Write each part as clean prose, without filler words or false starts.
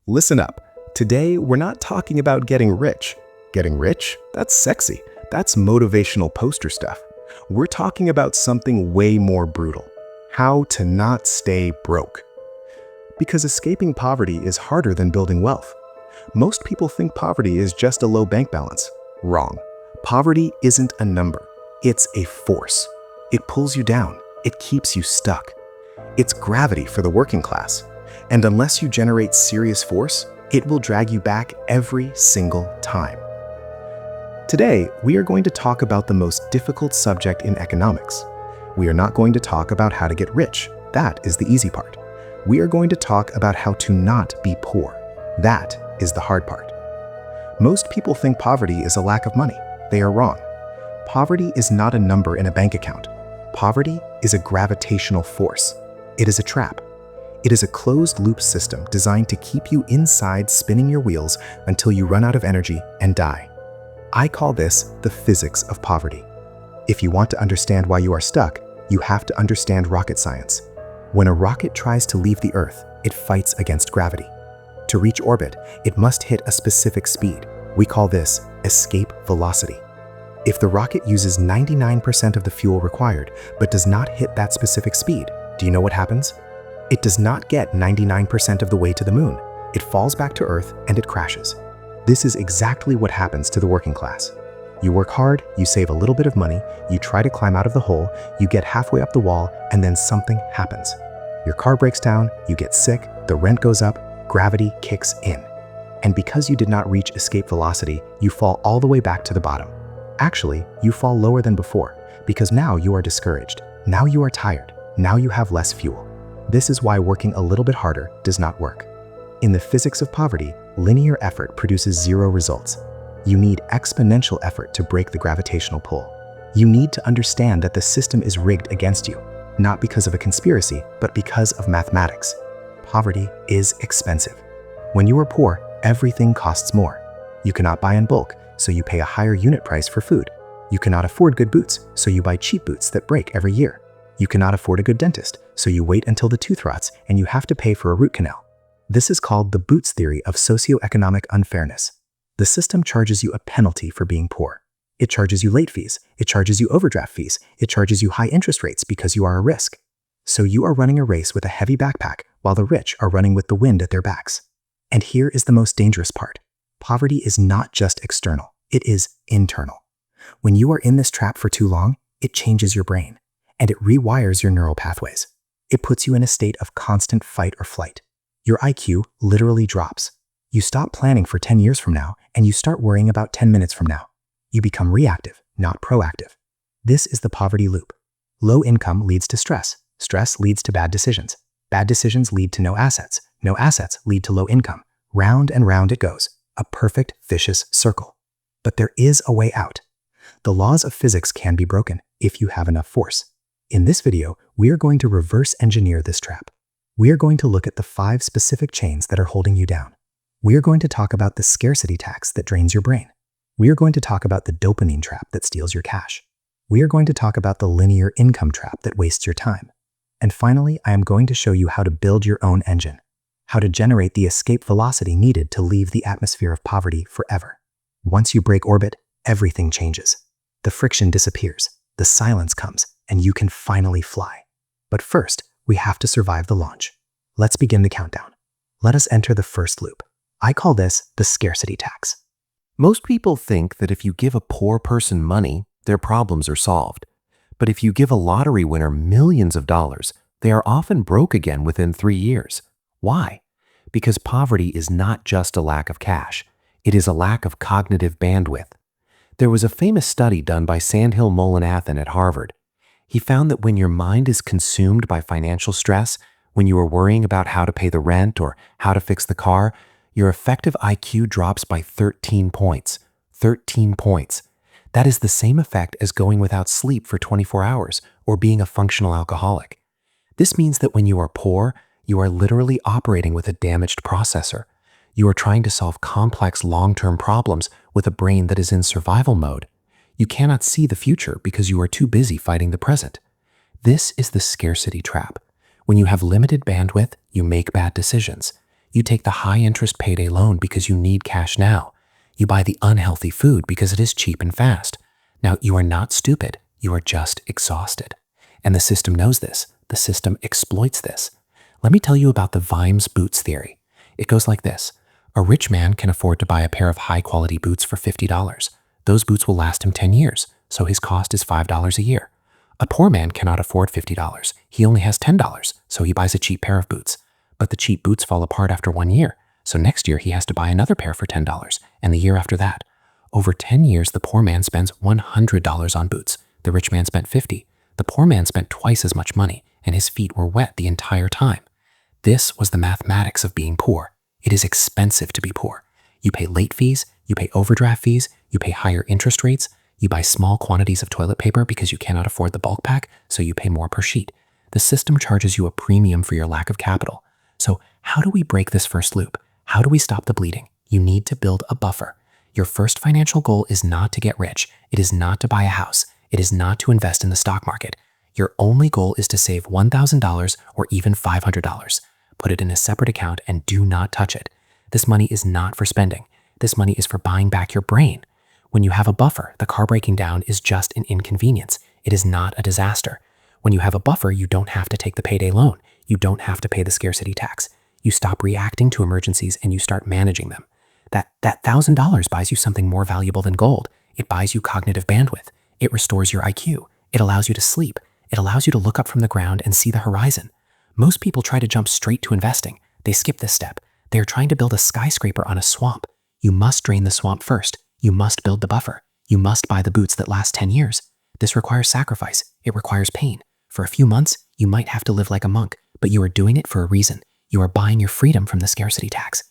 Listen up. Today, we're not talking about getting rich. Getting rich? That's sexy. That's motivational poster stuff. We're talking about something way more brutal. How to not stay broke. Because escaping poverty is harder than building wealth. Most people think poverty is just a low bank balance. Wrong. Poverty isn't a number. It's a force. It pulls you down. It keeps you stuck. It's gravity for the working class. And unless you generate serious force, it will drag you back every single time. Today, we are going to talk about the most difficult subject in economics. We are not going to talk about how to get rich. That is the easy part. We are going to talk about how to not be poor. That is the hard part. Most people think poverty is a lack of money. They are wrong. Poverty is not a number in a bank account. Poverty is a gravitational force. It is a trap. It is a closed-loop system designed to keep you inside spinning your wheels until you run out of energy and die. I call this the physics of poverty. If you want to understand why you are stuck, you have to understand rocket science. When a rocket tries to leave the Earth, it fights against gravity. To reach orbit, it must hit a specific speed. We call this escape velocity. If the rocket uses 99% of the fuel required, but does not hit that specific speed, do you know what happens? It does not get 99% of the way to the moon. It falls back to Earth and it crashes. This is exactly what happens to the working class. You work hard, you save a little bit of money, you try to climb out of the hole, you get halfway up the wall, and then something happens. Your car breaks down, you get sick, the rent goes up, gravity kicks in. And because you did not reach escape velocity, you fall all the way back to the bottom. Actually, you fall lower than before, because now you are discouraged. Now you are tired. Now you have less fuel. This is why working a little bit harder does not work. In the physics of poverty, linear effort produces zero results. You need exponential effort to break the gravitational pull. You need to understand that the system is rigged against you, not because of a conspiracy, but because of mathematics. Poverty is expensive. When you are poor, everything costs more. You cannot buy in bulk, so you pay a higher unit price for food. You cannot afford good boots, so you buy cheap boots that break every year. You cannot afford a good dentist, so you wait until the tooth rots and you have to pay for a root canal. This is called the Boots theory of socioeconomic unfairness. The system charges you a penalty for being poor. It charges you late fees. It charges you overdraft fees. It charges you high interest rates because you are a risk. So you are running a race with a heavy backpack while the rich are running with the wind at their backs. And here is the most dangerous part. Poverty is not just external. It is internal. When you are in this trap for too long, it changes your brain. And it rewires your neural pathways. It puts you in a state of constant fight or flight. Your IQ literally drops. You stop planning for 10 years from now, and you start worrying about 10 minutes from now. You become reactive, not proactive. This is the poverty loop. Low income leads to stress. Stress leads to bad decisions. Bad decisions lead to no assets. No assets lead to low income. Round and round it goes. A perfect vicious circle. But there is a way out. The laws of physics can be broken if you have enough force. In this video, we are going to reverse engineer this trap. We are going to look at the 5 specific chains that are holding you down. We are going to talk about the scarcity tax that drains your brain. We are going to talk about the dopamine trap that steals your cash. We are going to talk about the linear income trap that wastes your time. And finally, I am going to show you how to build your own engine, how to generate the escape velocity needed to leave the atmosphere of poverty forever. Once you break orbit, everything changes. The friction disappears, the silence comes, and you can finally fly. But first, we have to survive the launch. Let's begin the countdown. Let us enter the first loop. I call this the scarcity tax. Most people think that if you give a poor person money, their problems are solved. But if you give a lottery winner millions of dollars, they are often broke again within 3 years. Why? Because poverty is not just a lack of cash. It is a lack of cognitive bandwidth. There was a famous study done by Sandhill Mullainathan at Harvard. He found that when your mind is consumed by financial stress, when you are worrying about how to pay the rent or how to fix the car, your effective IQ drops by 13 points. 13 points. That is the same effect as going without sleep for 24 hours or being a functional alcoholic. This means that when you are poor, you are literally operating with a damaged processor. You are trying to solve complex long-term problems with a brain that is in survival mode. You cannot see the future because you are too busy fighting the present. This is the scarcity trap. When you have limited bandwidth, you make bad decisions. You take the high-interest payday loan because you need cash now. You buy the unhealthy food because it is cheap and fast. Now, you are not stupid. You are just exhausted. And the system knows this. The system exploits this. Let me tell you about the Vimes boots theory. It goes like this. A rich man can afford to buy a pair of high-quality boots for $50. Those boots will last him 10 years, so his cost is $5 a year. A poor man cannot afford $50. He only has $10, so he buys a cheap pair of boots. But the cheap boots fall apart after 1 year, so next year he has to buy another pair for $10, and the year after that. Over 10 years, the poor man spends $100 on boots. The rich man spent $50. The poor man spent twice as much money, and his feet were wet the entire time. This was the mathematics of being poor. It is expensive to be poor. You pay late fees, you pay overdraft fees, you pay higher interest rates, you buy small quantities of toilet paper because you cannot afford the bulk pack, so you pay more per sheet. The system charges you a premium for your lack of capital. So how do we break this first loop? How do we stop the bleeding? You need to build a buffer. Your first financial goal is not to get rich. It is not to buy a house. It is not to invest in the stock market. Your only goal is to save $1,000 or even $500. Put it in a separate account and do not touch it. This money is not for spending. This money is for buying back your brain. When you have a buffer, the car breaking down is just an inconvenience. It is not a disaster. When you have a buffer, you don't have to take the payday loan. You don't have to pay the scarcity tax. You stop reacting to emergencies and you start managing them. That $1,000 buys you something more valuable than gold. It buys you cognitive bandwidth. It restores your IQ. It allows you to sleep. It allows you to look up from the ground and see the horizon. Most people try to jump straight to investing. They skip this step. They are trying to build a skyscraper on a swamp. You must drain the swamp first. You must build the buffer. You must buy the boots that last 10 years. This requires sacrifice. It requires pain. For a few months, you might have to live like a monk, but you are doing it for a reason. You are buying your freedom from the scarcity tax.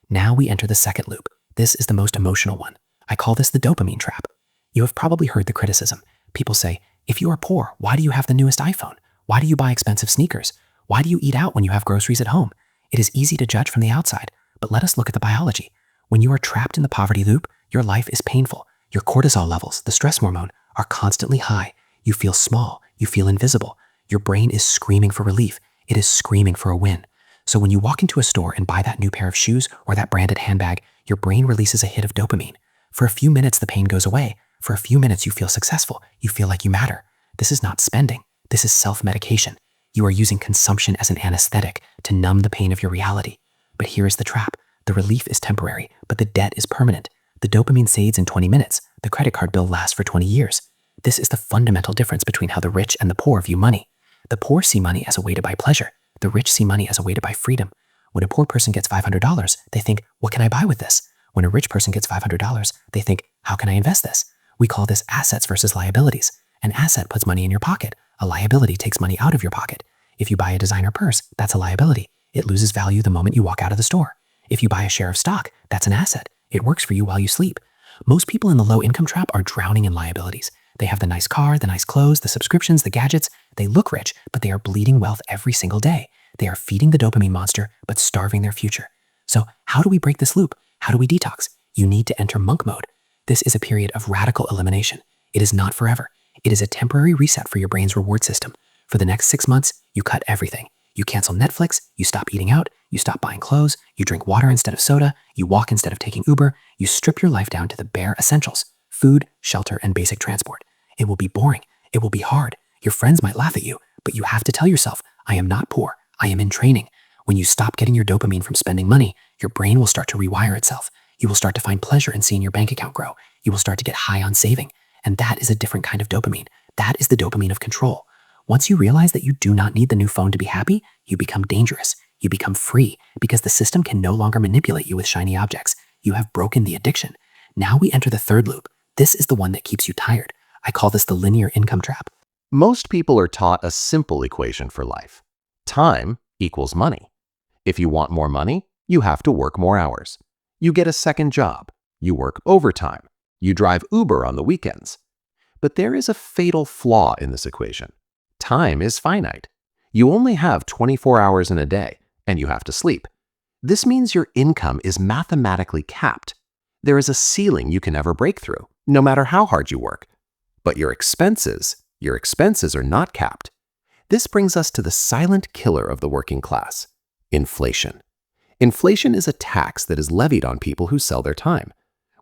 Now we enter the second loop. This is the most emotional one. I call this the dopamine trap. You have probably heard the criticism. People say, if you are poor, why do you have the newest iPhone? Why do you buy expensive sneakers? Why do you eat out when you have groceries at home? It is easy to judge from the outside, but let us look at the biology. When you are trapped in the poverty loop, your life is painful. Your cortisol levels, the stress hormone, are constantly high. You feel small. You feel invisible. Your brain is screaming for relief. It is screaming for a win. So when you walk into a store and buy that new pair of shoes or that branded handbag, your brain releases a hit of dopamine. For a few minutes, the pain goes away. For a few minutes, you feel successful. You feel like you matter. This is not spending. This is self-medication. You are using consumption as an anesthetic to numb the pain of your reality. But here is the trap. The relief is temporary, but the debt is permanent. The dopamine fades in 20 minutes. The credit card bill lasts for 20 years. This is the fundamental difference between how the rich and the poor view money. The poor see money as a way to buy pleasure. The rich see money as a way to buy freedom. When a poor person gets $500, they think, what can I buy with this? When a rich person gets $500, they think, how can I invest this? We call this assets versus liabilities. An asset puts money in your pocket. A liability takes money out of your pocket. If you buy a designer purse, that's a liability. It loses value the moment you walk out of the store. If you buy a share of stock, that's an asset. It works for you while you sleep. Most people in the low income trap are drowning in liabilities. They have the nice car, the nice clothes, the subscriptions, the gadgets. They look rich, but they are bleeding wealth every single day. They are feeding the dopamine monster, but starving their future. So how do we break this loop? How do we detox? You need to enter monk mode. This is a period of radical elimination. It is not forever. It is a temporary reset for your brain's reward system. For the next 6 months, you cut everything. You cancel Netflix, you stop eating out, you stop buying clothes, you drink water instead of soda, you walk instead of taking Uber, you strip your life down to the bare essentials: food, shelter, and basic transport. It will be boring. It will be hard. Your friends might laugh at you, but you have to tell yourself, I am not poor. I am in training. When you stop getting your dopamine from spending money, your brain will start to rewire itself. You will start to find pleasure in seeing your bank account grow. You will start to get high on saving. And that is a different kind of dopamine. That is the dopamine of control. Once you realize that you do not need the new phone to be happy, you become dangerous. You become free because the system can no longer manipulate you with shiny objects. You have broken the addiction. Now we enter the third loop. This is the one that keeps you tired. I call this the linear income trap. Most people are taught a simple equation for life. Time equals money. If you want more money, you have to work more hours. You get a second job. You work overtime. You drive Uber on the weekends. But there is a fatal flaw in this equation. Time is finite. You only have 24 hours in a day, and you have to sleep. This means your income is mathematically capped. There is a ceiling you can never break through, no matter how hard you work. But your expenses are not capped. This brings us to the silent killer of the working class: inflation. Inflation is a tax that is levied on people who sell their time.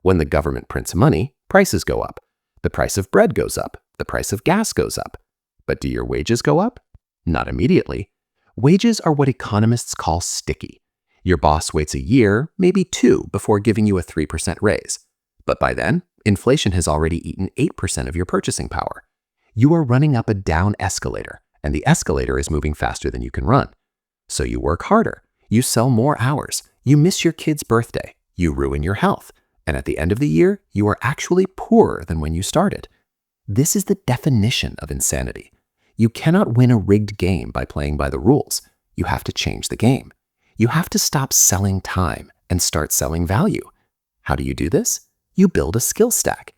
When the government prints money, prices go up. The price of bread goes up. The price of gas goes up. But do your wages go up? Not immediately. Wages are what economists call sticky. Your boss waits a year, maybe 2, before giving you a 3% raise. But by then, inflation has already eaten 8% of your purchasing power. You are running up a down escalator, and the escalator is moving faster than you can run. So you work harder. You sell more hours. You miss your kid's birthday. You ruin your health. And at the end of the year, you are actually poorer than when you started. This is the definition of insanity. You cannot win a rigged game by playing by the rules. You have to change the game. You have to stop selling time and start selling value. How do you do this? You build a skill stack.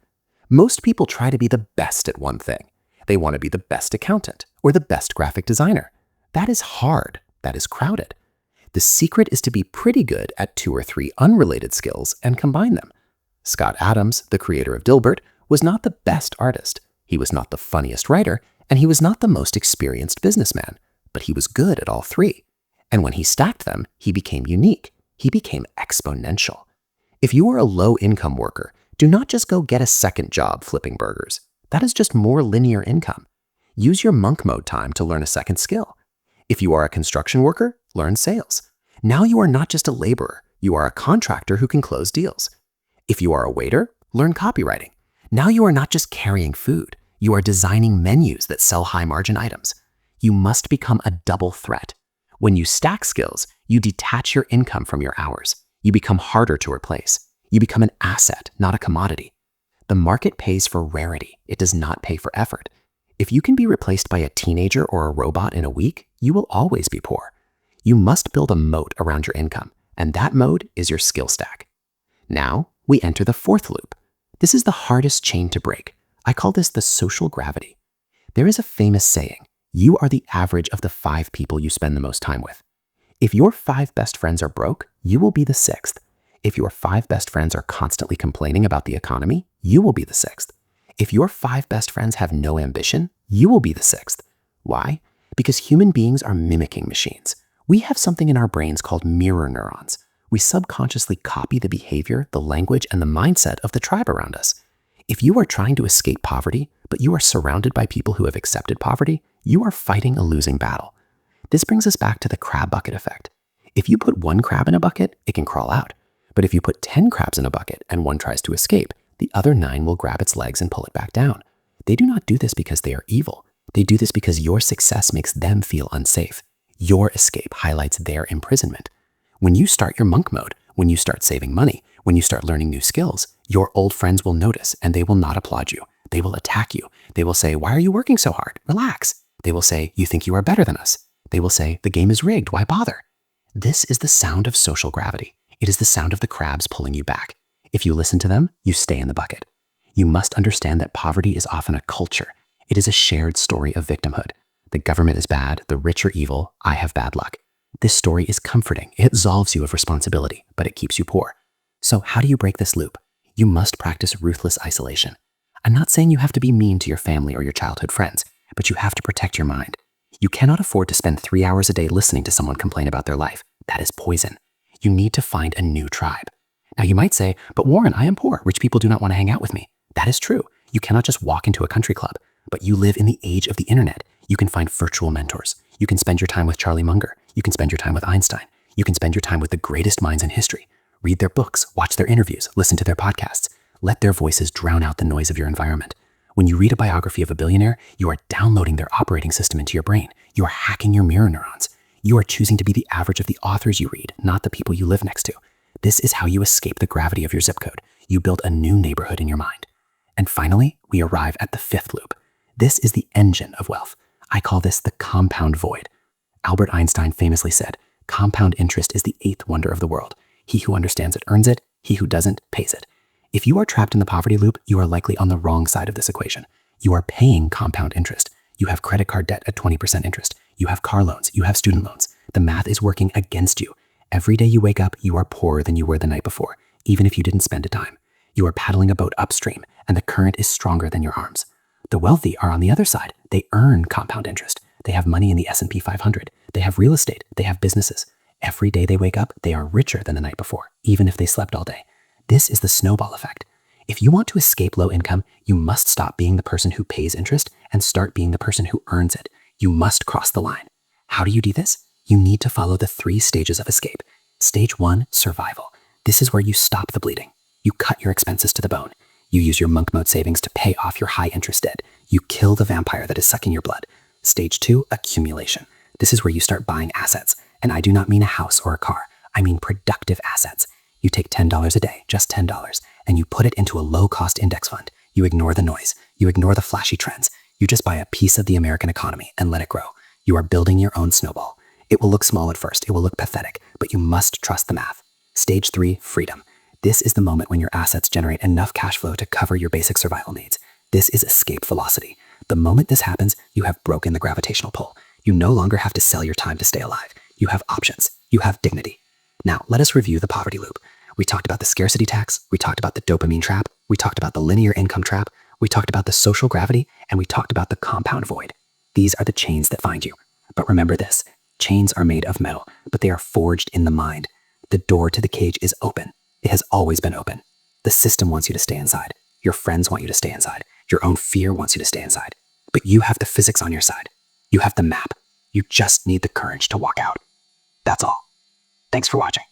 Most people try to be the best at one thing. They want to be the best accountant or the best graphic designer. That is hard. That is crowded. The secret is to be pretty good at 2 or 3 unrelated skills and combine them. Scott Adams, the creator of Dilbert, was not the best artist. He was not the funniest writer, and he was not the most experienced businessman, but he was good at all 3. And when he stacked them, he became unique. He became exponential. If you are a low-income worker, do not just go get a second job flipping burgers. That is just more linear income. Use your monk mode time to learn a second skill. If you are a construction worker, learn sales. Now you are not just a laborer. You are a contractor who can close deals. If you are a waiter, learn copywriting. Now you are not just carrying food. You are designing menus that sell high-margin items. You must become a double threat. When you stack skills, you detach your income from your hours. You become harder to replace. You become an asset, not a commodity. The market pays for rarity. It does not pay for effort. If you can be replaced by a teenager or a robot in a week, you will always be poor. You must build a moat around your income, and that moat is your skill stack. Now, we enter the 4th loop. This is the hardest chain to break. I call this the social gravity. There is a famous saying, you are the average of the 5 people you spend the most time with. If your 5 best friends are broke, you will be the 6th. If your 5 best friends are constantly complaining about the economy, you will be the 6th. If your 5 best friends have no ambition, you will be the 6th. Why? Because human beings are mimicking machines. We have something in our brains called mirror neurons. We subconsciously copy the behavior, the language, and the mindset of the tribe around us. If you are trying to escape poverty, but you are surrounded by people who have accepted poverty, you are fighting a losing battle. This brings us back to the crab bucket effect. If you put 1 crab in a bucket, it can crawl out. But if you put 10 crabs in a bucket and 1 tries to escape, the other 9 will grab its legs and pull it back down. They do not do this because they are evil. They do this because your success makes them feel unsafe. Your escape highlights their imprisonment. When you start your monk mode, when you start saving money, when you start learning new skills, your old friends will notice and they will not applaud you. They will attack you. They will say, why are you working so hard? Relax. They will say, you think you are better than us. They will say, the game is rigged. Why bother? This is the sound of social gravity. It is the sound of the crabs pulling you back. If you listen to them, you stay in the bucket. You must understand that poverty is often a culture. It is a shared story of victimhood. The government is bad, the rich are evil, I have bad luck. This story is comforting. It absolves you of responsibility, but it keeps you poor. So how do you break this loop? You must practice ruthless isolation. I'm not saying you have to be mean to your family or your childhood friends, but you have to protect your mind. You cannot afford to spend 3 hours a day listening to someone complain about their life. That is poison. You need to find a new tribe. Now you might say, but Warren, I am poor. Rich people do not want to hang out with me. That is true. You cannot just walk into a country club, but you live in the age of the internet. You can find virtual mentors. You can spend your time with Charlie Munger. You can spend your time with Einstein. You can spend your time with the greatest minds in history. Read their books, watch their interviews, listen to their podcasts. Let their voices drown out the noise of your environment. When you read a biography of a billionaire, you are downloading their operating system into your brain. You are hacking your mirror neurons. You are choosing to be the average of the authors you read, not the people you live next to. This is how you escape the gravity of your zip code. You build a new neighborhood in your mind. And finally, we arrive at the 5th loop. This is the engine of wealth. I call this the compound void. Albert Einstein famously said, compound interest is the 8th wonder of the world. He who understands it earns it. He who doesn't pays it. If you are trapped in the poverty loop, you are likely on the wrong side of this equation. You are paying compound interest. You have credit card debt at 20% interest. You have car loans. You have student loans. The math is working against you. Every day you wake up, you are poorer than you were the night before, even if you didn't spend a dime. You are paddling a boat upstream, and the current is stronger than your arms. The wealthy are on the other side. They earn compound interest. They have money in the S&P 500. They have real estate. They have businesses. Every day they wake up, they are richer than the night before, even if they slept all day. This is the snowball effect. If you want to escape low income, you must stop being the person who pays interest and start being the person who earns it. You must cross the line. How do you do this? You need to follow the 3 stages of escape. Stage 1, survival. This is where you stop the bleeding. You cut your expenses to the bone. You use your monk mode savings to pay off your high interest debt. You kill the vampire that is sucking your blood. Stage 2, accumulation. This is where you start buying assets. And I do not mean a house or a car. I mean productive assets. You take $10 a day, just $10, and you put it into a low-cost index fund. You ignore the noise. You ignore the flashy trends. You just buy a piece of the American economy and let it grow. You are building your own snowball. It will look small at first. It will look pathetic, but you must trust the math. Stage 3, freedom. This is the moment when your assets generate enough cash flow to cover your basic survival needs. This is escape velocity. The moment this happens, you have broken the gravitational pull. You no longer have to sell your time to stay alive. You have options. You have dignity. Now, let us review the poverty loop. We talked about the scarcity tax. We talked about the dopamine trap. We talked about the linear income trap. We talked about the social gravity, and we talked about the compound void. These are the chains that find you. But remember this, chains are made of metal, but they are forged in the mind. The door to the cage is open. It has always been open. The system wants you to stay inside. Your friends want you to stay inside. Your own fear wants you to stay inside. But you have the physics on your side. You have the map. You just need the courage to walk out. That's all. Thanks for watching.